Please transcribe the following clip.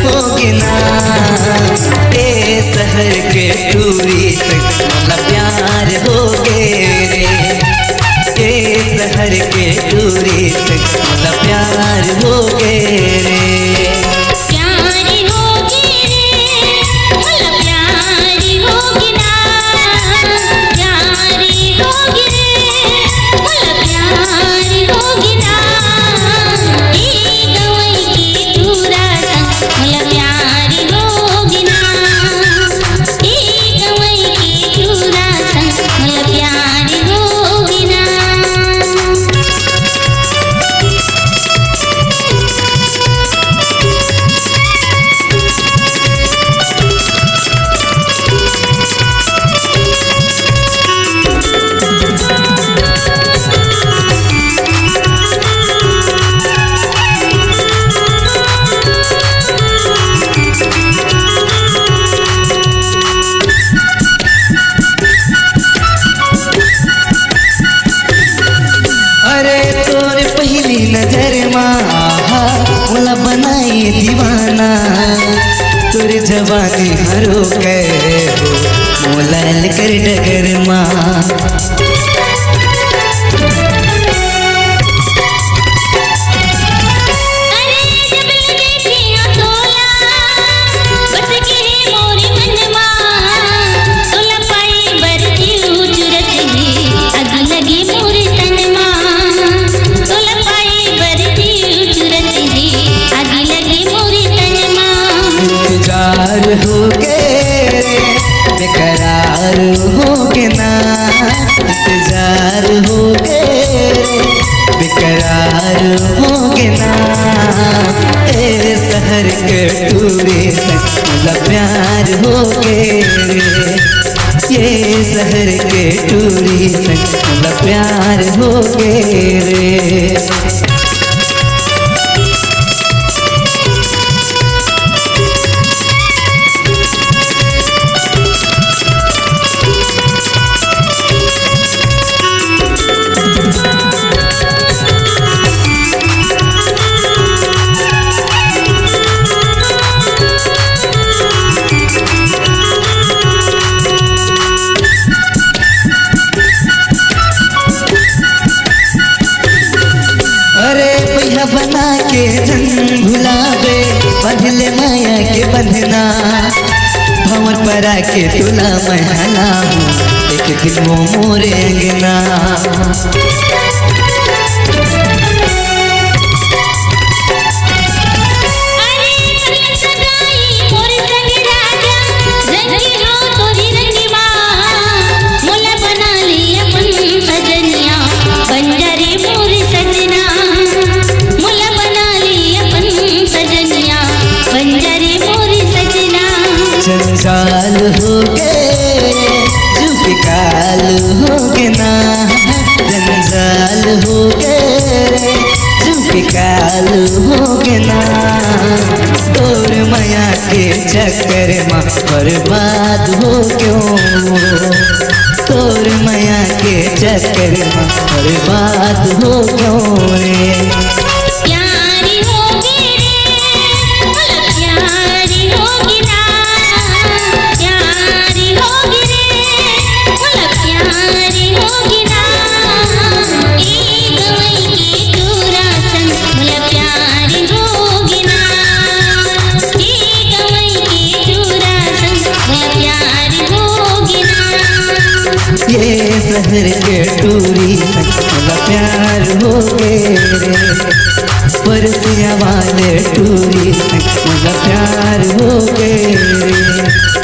होगी ना। ए शहर के टूरी से मोला प्यार होगे रे। ए शहर के टूरी से मोला प्यार होगे रे। नजर माँ मोला बनाए दीवाना। तुर जवानी हरो गए हो मोला कर डगर माँ। बेकरार होगे ना, इंतजार होगे, बेकरार होगे ना। ए शहर के टूरी से मोला प्यार होगे रे। ये शहर के टूरी से मोला प्यार होगे रे। बना के जन भुलावे बंधले माया के बंधना। भंवर परा के तुला मैं हलाऊं एक दिन वो मोरे अंगना। जंजाल होगे जुबी काल होगे ना। जंजाल होगे जुबी काल होगे ना। तोर माया के चक्कर में बर्बाद हो क्यों। तोर माया के चक्कर में बर्बाद हो क्यों रे। ये शहर के टूरी से मोला प्यार होगे रे। परसिया वाले टूरी से मोला प्यार होगे रे।